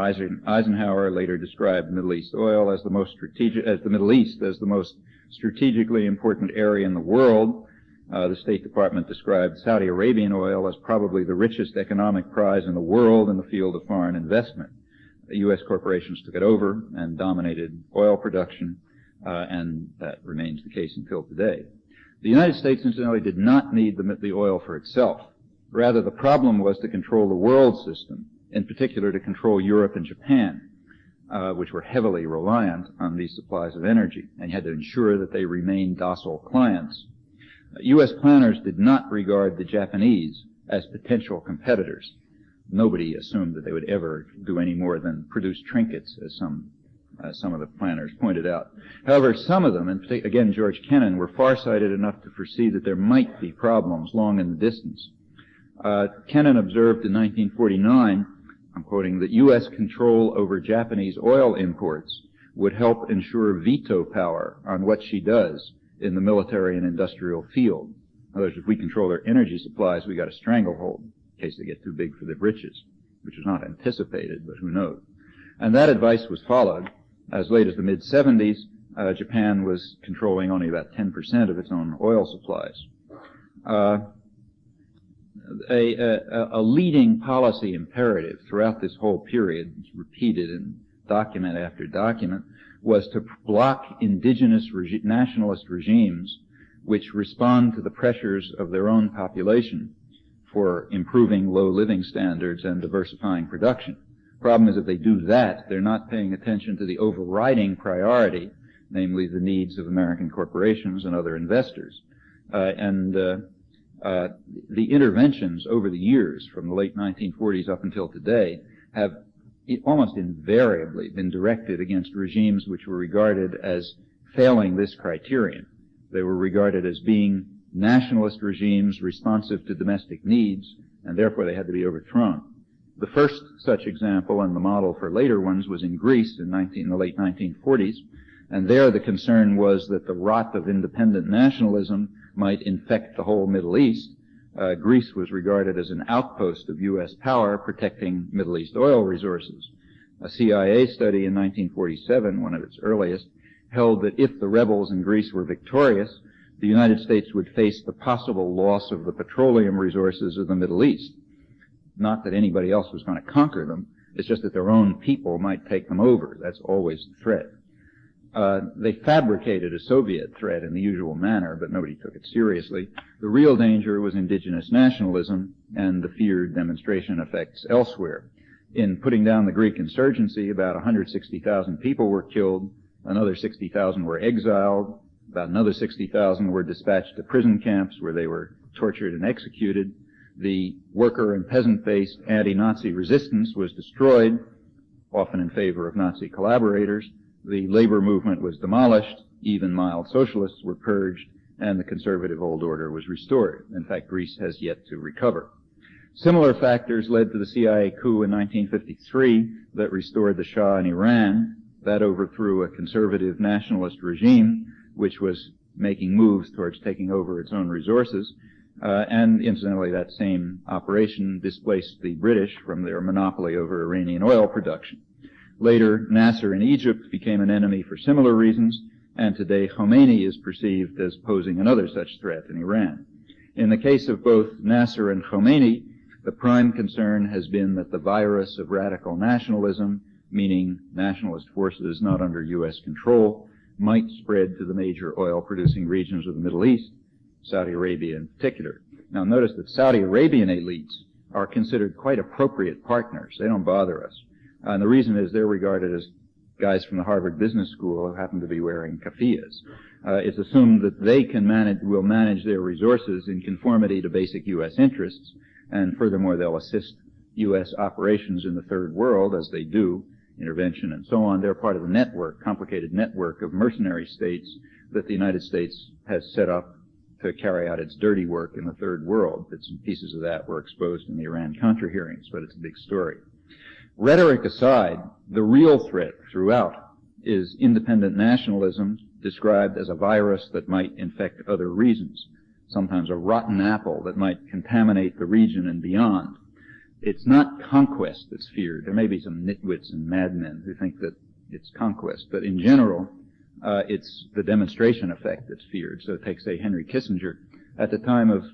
Eisenhower later described Middle East oil as the Middle East as the most strategically important area in the world. The State Department described Saudi Arabian oil as probably the richest economic prize in the world in the field of foreign investment. The U.S. corporations took it over and dominated oil production, and that remains the case until today. The United States, incidentally, did not need the oil for itself. Rather, the problem was to control the world system, in particular to control Europe and Japan, which were heavily reliant on these supplies of energy, and you had to ensure that they remained docile clients. U.S. planners did not regard the Japanese as potential competitors. Nobody assumed that they would ever do any more than produce trinkets, as some of the planners pointed out. However, some of them, and again George Kennan, were farsighted enough to foresee that there might be problems long in the distance. Kennan observed in 1949, I'm quoting, that U.S. control over Japanese oil imports would help ensure veto power on what she does in the military and industrial field. In other words, if we control their energy supplies, we got a stranglehold in case they get too big for their britches, which was not anticipated, but who knows. And that advice was followed. As late as the mid-70s, Japan was controlling only about 10% of its own oil supplies. A leading policy imperative throughout this whole period, it's repeated in document after document, was to block indigenous nationalist regimes which respond to the pressures of their own population for improving low living standards and diversifying production. Problem is, if they do that, they're not paying attention to the overriding priority, namely the needs of American corporations and other investors. The interventions over the years, from the late 1940s up until today, have almost invariably been directed against regimes which were regarded as failing this criterion. They were regarded as being nationalist regimes responsive to domestic needs, and therefore they had to be overthrown. The first such example, and the model for later ones, was in Greece in the late 1940s, and there the concern was that the rot of independent nationalism might infect the whole Middle East. Greece was regarded as an outpost of U.S. power protecting Middle East oil resources. A CIA study in 1947, one of its earliest, held that if the rebels in Greece were victorious, the United States would face the possible loss of the petroleum resources of the Middle East. Not that anybody else was going to conquer them, It's just that their own people might take them over. That's always the threat. They fabricated a Soviet threat in the usual manner, but nobody took it seriously. The real danger was indigenous nationalism and the feared demonstration effects elsewhere. In putting down the Greek insurgency, about 160,000 people were killed, another 60,000 were exiled, about another 60,000 were dispatched to prison camps where they were tortured and executed. The worker and peasant-based anti-Nazi resistance was destroyed, often in favor of Nazi collaborators. The labor movement was demolished, even mild socialists were purged, and the conservative old order was restored. In fact, Greece has yet to recover. Similar factors led to the CIA coup in 1953 that restored the Shah in Iran. That overthrew a conservative nationalist regime, which was making moves towards taking over its own resources. And incidentally, that same operation displaced the British from their monopoly over Iranian oil production. Later, Nasser in Egypt became an enemy for similar reasons, and today Khomeini is perceived as posing another such threat in Iran. In the case of both Nasser and Khomeini, the prime concern has been that the virus of radical nationalism, meaning nationalist forces not under U.S. control, might spread to the major oil-producing regions of the Middle East, Saudi Arabia in particular. Now notice that Saudi Arabian elites are considered quite appropriate partners. They don't bother us. And the reason is they're regarded as guys from the Harvard Business School who happen to be wearing keffiyehs. It's assumed that they will manage their resources in conformity to basic U.S. interests, and furthermore they'll assist U.S. operations in the third world as they do, intervention and so on. They're part of the network, complicated network of mercenary states that the United States has set up to carry out its dirty work in the third world. Bits and pieces of that were exposed in the Iran-Contra hearings, but it's a big story. Rhetoric aside, the real threat throughout is independent nationalism, described as a virus that might infect other regions, sometimes a rotten apple that might contaminate the region and beyond. It's not conquest that's feared. There may be some nitwits and madmen who think that it's conquest, but in general, it's the demonstration effect that's feared. So take, say, Henry Kissinger. At the time of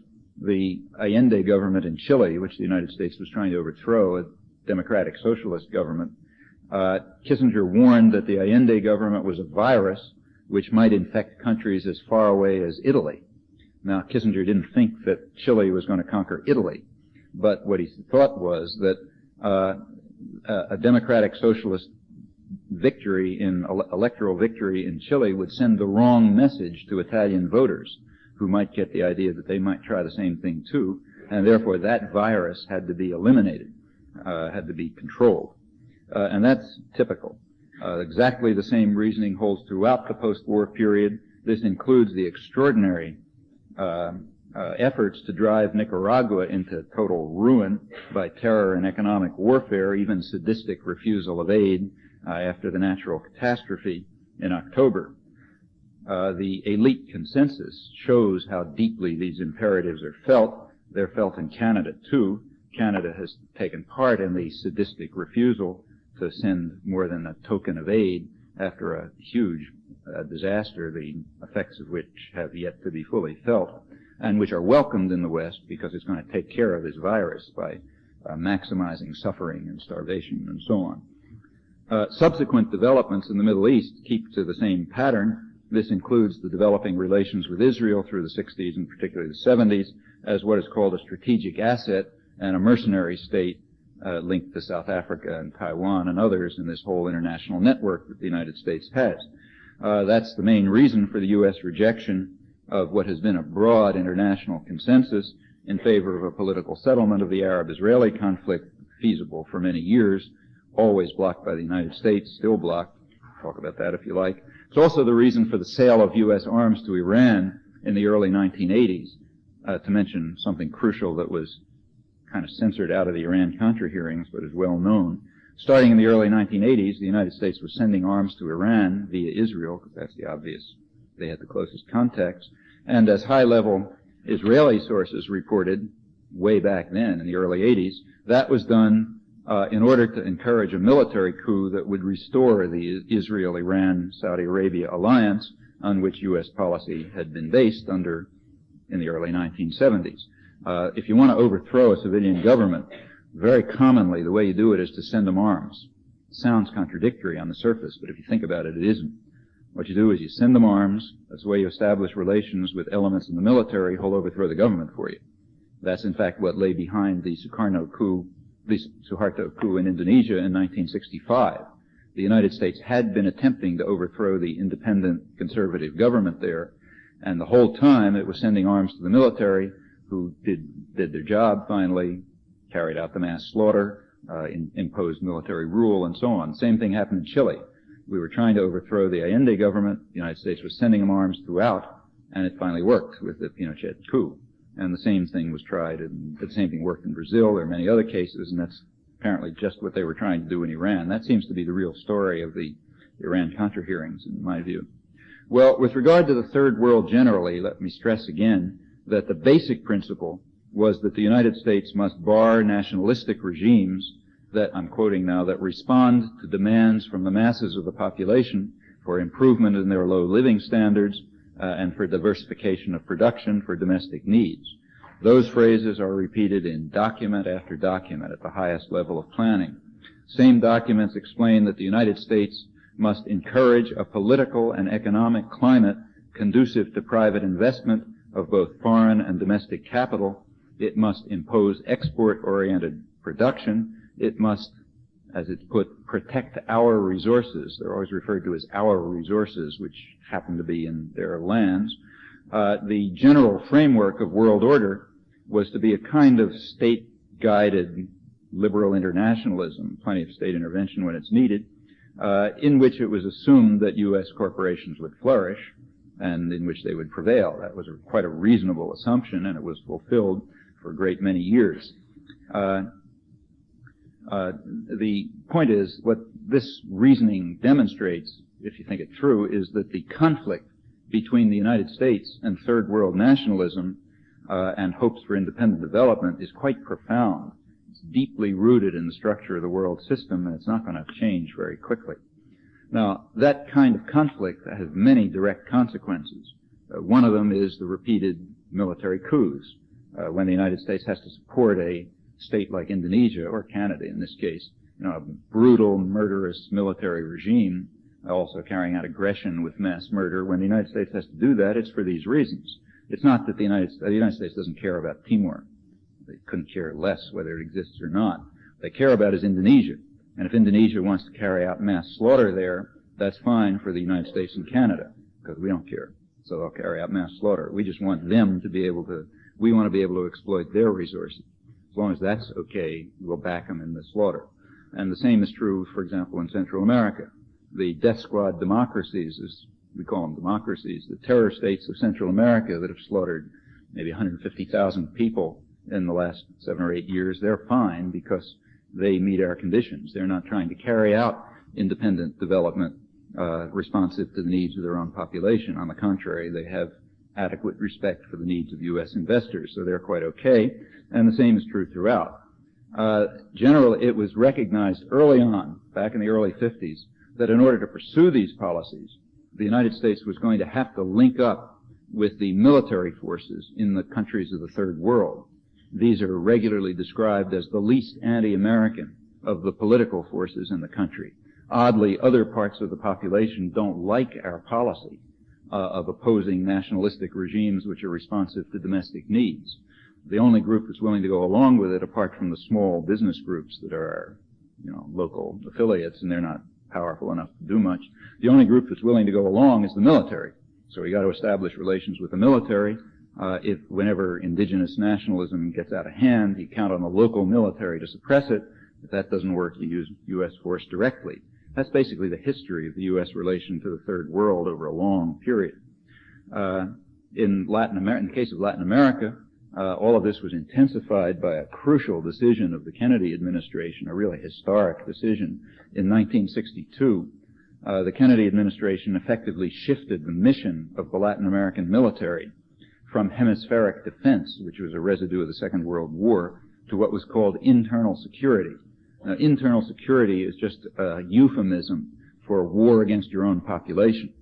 the Allende government in Chile, which the United States was trying to overthrow, a democratic socialist government, Kissinger warned that the Allende government was a virus which might infect countries as far away as Italy. Now, Kissinger didn't think that Chile was going to conquer Italy, but what he thought was that a democratic socialist victory electoral victory in Chile would send the wrong message to Italian voters who might get the idea that they might try the same thing too, and therefore that virus had to be eliminated, had to be controlled. And that's typical. Exactly the same reasoning holds throughout the post-war period. This includes the extraordinary efforts to drive Nicaragua into total ruin by terror and economic warfare, even sadistic refusal of aid after the natural catastrophe in October. The elite consensus shows how deeply these imperatives are felt. They're felt in Canada, too. Canada has taken part in the sadistic refusal to send more than a token of aid after a huge disaster, the effects of which have yet to be fully felt, and which are welcomed in the West because it's going to take care of this virus by maximizing suffering and starvation and so on. Subsequent developments in the Middle East keep to the same pattern. This includes the developing relations with Israel through the 60s and particularly the 70s as what is called a strategic asset and a mercenary state linked to South Africa and Taiwan and others in this whole international network that the United States has. That's the main reason for the U.S. rejection of what has been a broad international consensus in favor of a political settlement of the Arab-Israeli conflict, feasible for many years, always blocked by the United States, still blocked. Talk about that if you like. It's also the reason for the sale of U.S. arms to Iran in the early 1980s, to mention something crucial that was kind of censored out of the Iran-Contra hearings, but is well known. Starting in the early 1980s, the United States was sending arms to Iran via Israel, because that's the obvious, they had the closest contacts. And as high-level Israeli sources reported way back then in the early 80s, that was done in order to encourage a military coup that would restore the Israel-Iran-Saudi Arabia alliance on which U.S. policy had been based in the early 1970s. If you want to overthrow a civilian government, very commonly the way you do it is to send them arms. It sounds contradictory on the surface, but if you think about it, it isn't. What you do is you send them arms. That's the way you establish relations with elements in the military who'll overthrow the government for you. That's in fact what lay behind the Suharto coup in Indonesia in 1965. The United States had been attempting to overthrow the independent conservative government there, and the whole time it was sending arms to the military, who did their job finally, carried out the mass slaughter, imposed military rule, and so on. Same thing happened in Chile. We were trying to overthrow the Allende government. The United States was sending them arms throughout, and it finally worked with the Pinochet coup. And the same thing was tried, and the same thing worked in Brazil. There are many other cases, and that's apparently just what they were trying to do in Iran. That seems to be the real story of the Iran-Contra hearings, in my view. Well, with regard to the Third World generally, let me stress again that the basic principle was that the United States must bar nationalistic regimes that, I'm quoting now, that respond to demands from the masses of the population for improvement in their low living standards and for diversification of production for domestic needs. Those phrases are repeated in document after document at the highest level of planning. Same documents explain that the United States must encourage a political and economic climate conducive to private investment of both foreign and domestic capital. It must impose export-oriented production. It must, as it's put, protect our resources. They're always referred to as our resources, which happen to be in their lands. The general framework of world order was to be a kind of state-guided liberal internationalism, plenty of state intervention when it's needed, in which it was assumed that U.S. corporations would flourish and in which they would prevail. That was quite a reasonable assumption, and it was fulfilled for a great many years. The point is, what this reasoning demonstrates, if you think it through, is that the conflict between the United States and Third World nationalism and hopes for independent development is quite profound. It's deeply rooted in the structure of the world system, and it's not going to change very quickly. Now, that kind of conflict has many direct consequences. One of them is the repeated military coups. When the United States has to support a state like Indonesia, or Canada in this case, a brutal, murderous military regime, also carrying out aggression with mass murder, when the United States has to do that, it's for these reasons. It's not that the United States doesn't care about Timor. They couldn't care less whether it exists or not. What they care about is Indonesia. And if Indonesia wants to carry out mass slaughter there, that's fine for the United States and Canada, because we don't care. So they'll carry out mass slaughter. We just want them to be able to, we want to be able to exploit their resources. As long as that's okay, we'll back them in the slaughter. And the same is true, for example, in Central America. The death squad democracies, as we call them democracies, the terror states of Central America that have slaughtered maybe 150,000 people in the last 7 or 8 years, they're fine because they meet our conditions. They're not trying to carry out independent development responsive to the needs of their own population. On the contrary, they have adequate respect for the needs of U.S. investors, so they're quite okay. And the same is true throughout. Generally, it was recognized early on, back in the early 50s, that in order to pursue these policies, the United States was going to have to link up with the military forces in the countries of the Third World. These are regularly described as the least anti-American of the political forces in the country. Oddly, other parts of the population don't like our policy of opposing nationalistic regimes which are responsive to domestic needs. The only group that's willing to go along with it, apart from the small business groups that are our, local affiliates, and they're not powerful enough to do much, the only group that's willing to go along is the military. So we got to establish relations with the military. If whenever indigenous nationalism gets out of hand, you count on the local military to suppress it. If that doesn't work, you use U.S. force directly. That's basically the history of the U.S. relation to the Third World over a long period. In the case of Latin America, all of this was intensified by a crucial decision of the Kennedy administration, a really historic decision. In 1962, the Kennedy administration effectively shifted the mission of the Latin American military from hemispheric defense, which was a residue of the Second World War, to what was called internal security. Now, internal security is just a euphemism for war against your own population.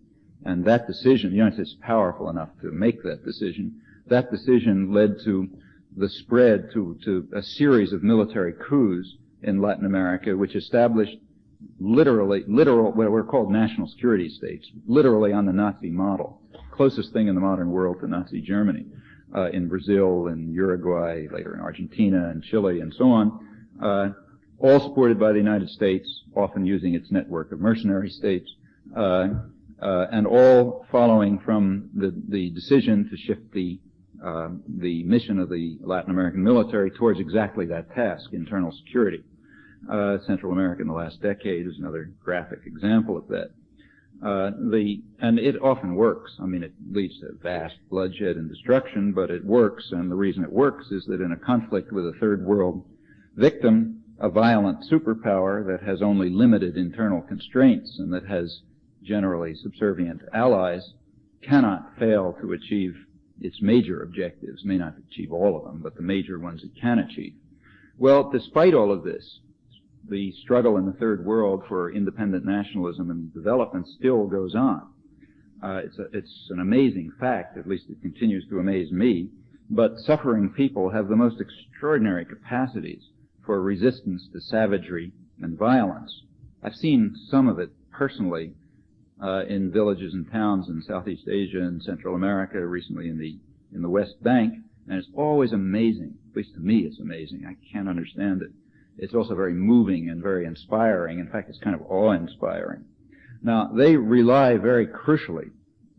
And that decision, the United States is powerful enough to make that decision. That decision led to the spread to a series of military coups in Latin America, which established literal, what were called national security states, literally on the Nazi model, closest thing in the modern world to Nazi Germany, in Brazil and Uruguay, later in Argentina and Chile and so on, all supported by the United States, often using its network of mercenary states, and all following from the decision to shift the mission of the Latin American military towards exactly that task, internal security. Central America in the last decade is another graphic example of that. And it often works. I mean, it leads to vast bloodshed and destruction, but it works, and the reason it works is that in a conflict with a third world victim, a violent superpower that has only limited internal constraints and that has generally subservient allies cannot fail to achieve its major objectives, may not achieve all of them, but the major ones it can achieve. Well, despite all of this, the struggle in the third world for independent nationalism and development still goes on. It's an amazing fact, at least it continues to amaze me, but suffering people have the most extraordinary capacities for resistance to savagery and violence. I've seen some of it personally in villages and towns in Southeast Asia and Central America, recently in the West Bank, and it's always amazing. At least to me it's amazing. I can't understand it. It's also very moving and very inspiring. In fact, it's kind of awe-inspiring. Now, they rely very crucially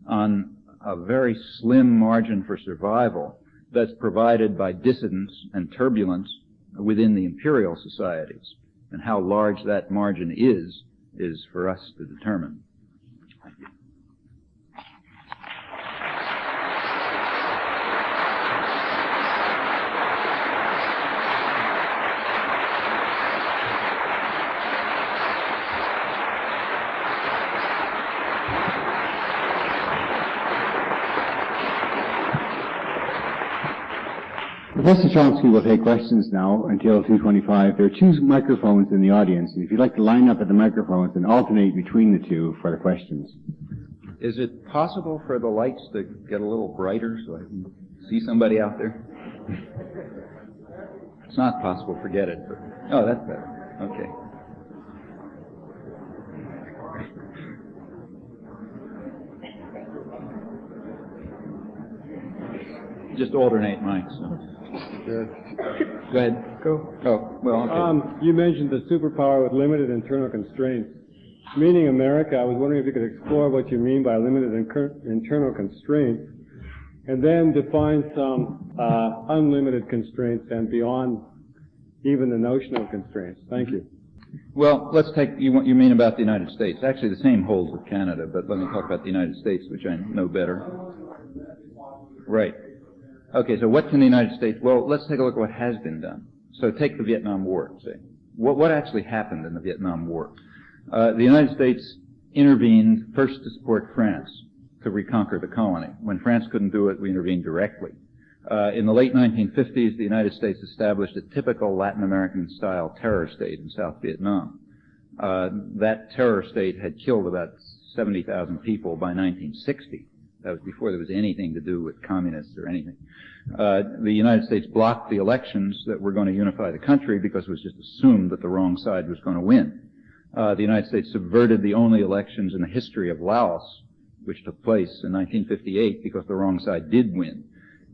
on a very slim margin for survival that's provided by dissidence and turbulence within the imperial societies. And how large that margin is for us to determine. Thank you. Professor Chomsky will take questions now until 2:25. There are two microphones in the audience, and if you'd like to line up at the microphones and alternate between the two for the questions. Is it possible for the lights to get a little brighter so I can see somebody out there? It's not possible, forget it. But, oh, that's better. Okay. Just alternate mics. So. Good. Go ahead. Go. Oh, well, okay. You mentioned the superpower with limited internal constraints. Meaning America, I was wondering if you could explore what you mean by limited internal constraints, and then define some unlimited constraints and beyond even the notion of constraints. Thank you. Well, let's take, you mean about the United States. Actually, the same holds with Canada, but let me talk about the United States, which I know better. Right. Okay, so what can the United States, well, let's take a look at what has been done. So take the Vietnam War, say. What actually happened in the Vietnam War? The United States intervened first to support France to reconquer the colony. When France couldn't do it, we intervened directly. In the late 1950s, the United States established a typical Latin American-style terror state in South Vietnam. That terror state had killed about 70,000 people by 1960. That was before there was anything to do with communists or anything. The United States blocked the elections that were going to unify the country because it was just assumed that the wrong side was going to win. The United States subverted the only elections in the history of Laos, which took place in 1958 because the wrong side did win.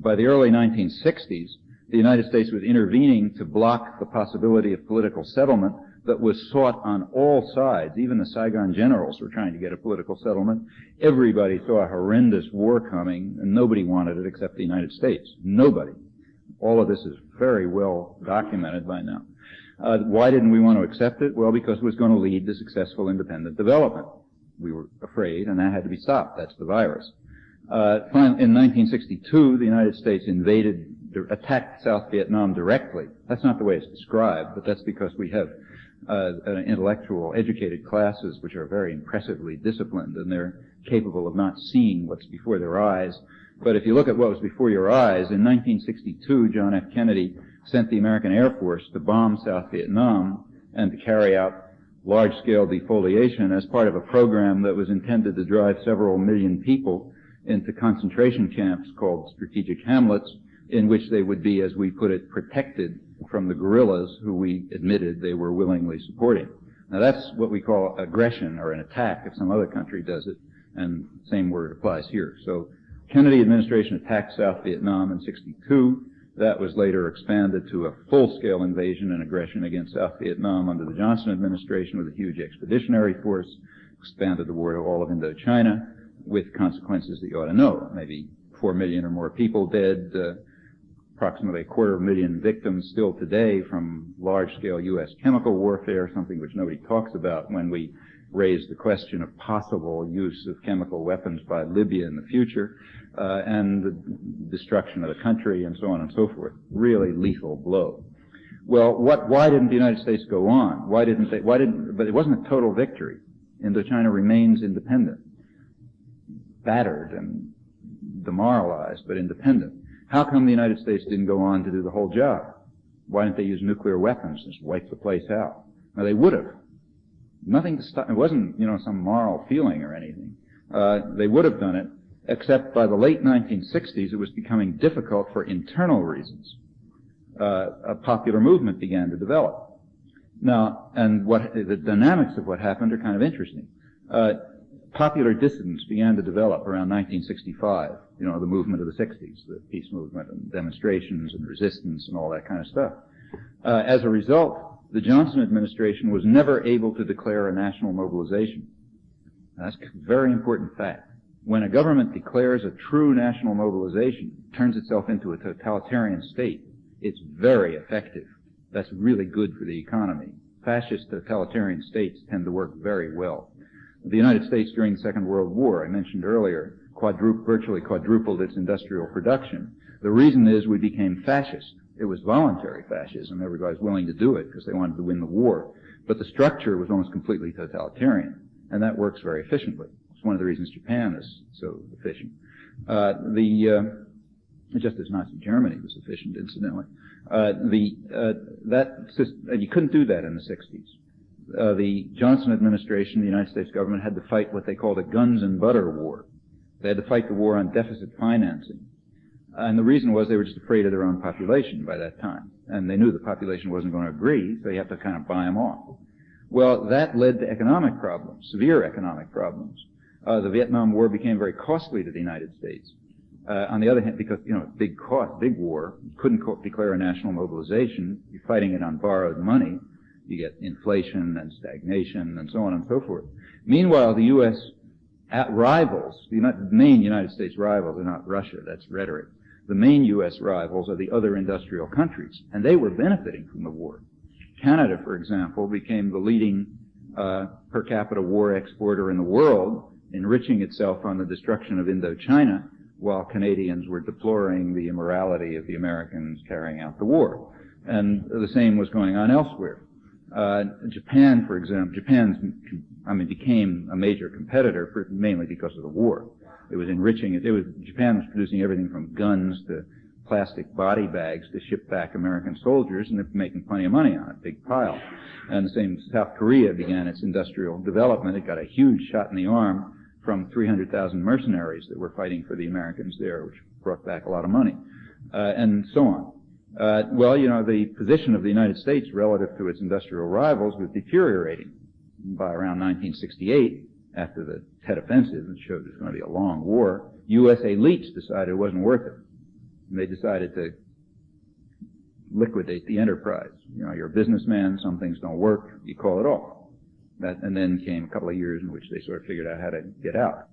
By the early 1960s, the United States was intervening to block the possibility of political settlement that was sought on all sides. Even the Saigon generals were trying to get a political settlement. Everybody saw a horrendous war coming, and nobody wanted it except the United States. Nobody. All of this is very well documented by now. Why didn't we want to accept it? Well, because it was going to lead to successful independent development. We were afraid, and that had to be stopped. That's the virus. In 1962, the United States attacked South Vietnam directly. That's not the way it's described, but that's because we have intellectual, educated classes which are very impressively disciplined, and they're capable of not seeing what's before their eyes. But if you look at what was before your eyes, in 1962, John F. Kennedy sent the American Air Force to bomb South Vietnam and to carry out large-scale defoliation as part of a program that was intended to drive several million people into concentration camps called strategic hamlets in which they would be, as we put it, protected from the guerrillas who we admitted they were willingly supporting. Now that's what we call aggression or an attack if some other country does it, and same word applies here. So Kennedy administration attacked South Vietnam in '62. That was later expanded to a full-scale invasion and aggression against South Vietnam under the Johnson administration with a huge expeditionary force, expanded the war to all of Indochina with consequences that you ought to know. Maybe 4 million or more people dead, approximately 250,000 victims still today from large-scale U.S. chemical warfare, something which nobody talks about when we raise the question of possible use of chemical weapons by Libya in the future, and the destruction of the country and so on and so forth. Really lethal blow. Well, why didn't the United States go on? But it wasn't a total victory. Indochina remains independent, battered and demoralized, but independent. How come the United States didn't go on to do the whole job? Why didn't they use nuclear weapons and just wipe the place out? Now, they would have. Nothing to stop. It wasn't, some moral feeling or anything. They would have done it, except by the late 1960s, it was becoming difficult for internal reasons. A popular movement began to develop. Now, and the dynamics of what happened are kind of interesting. Popular dissidents began to develop around 1965, the movement of the 60s, the peace movement and demonstrations and resistance and all that kind of stuff. As a result, the Johnson administration was never able to declare a national mobilization. That's a very important fact. When a government declares a true national mobilization, turns itself into a totalitarian state, it's very effective. That's really good for the economy. Fascist totalitarian states tend to work very well. The United States during the Second World War, I mentioned earlier, virtually quadrupled its industrial production. The reason is we became fascist. It was voluntary fascism. Everybody was willing to do it because they wanted to win the war. But the structure was almost completely totalitarian, and that works very efficiently. It's one of the reasons Japan is so efficient. Just as Nazi Germany was efficient, incidentally. You couldn't do that in the 60s. The Johnson administration, the United States government, had to fight what they called a guns and butter war. They had to fight the war on deficit financing. And the reason was they were just afraid of their own population by that time. And they knew the population wasn't going to agree, so you have to kind of buy them off. Well, that led to economic problems, severe economic problems. The Vietnam War became very costly to the United States. On the other hand, because, big war, you couldn't declare a national mobilization. You're fighting it on borrowed money. You get inflation and stagnation and so on and so forth. Meanwhile, the U.S. rivals, the main United States rivals are not Russia, that's rhetoric. The main U.S. rivals are the other industrial countries, and they were benefiting from the war. Canada, for example, became the leading per capita war exporter in the world, enriching itself on the destruction of Indochina, while Canadians were deploring the immorality of the Americans carrying out the war. And the same was going on elsewhere. Japan, for example, became a major competitor mainly because of the war. It was enriching it. Japan was producing everything from guns to plastic body bags to ship back American soldiers, and they're making plenty of money on it, big pile. And the same, South Korea began its industrial development. It got a huge shot in the arm from 300,000 mercenaries that were fighting for the Americans there, which brought back a lot of money, and so on. The position of the United States relative to its industrial rivals was deteriorating. By around 1968, after the Tet Offensive, which showed it was going to be a long war, U.S. elites decided it wasn't worth it. And they decided to liquidate the enterprise. You're a businessman, some things don't work, you call it off. And then came a couple of years in which they sort of figured out how to get out.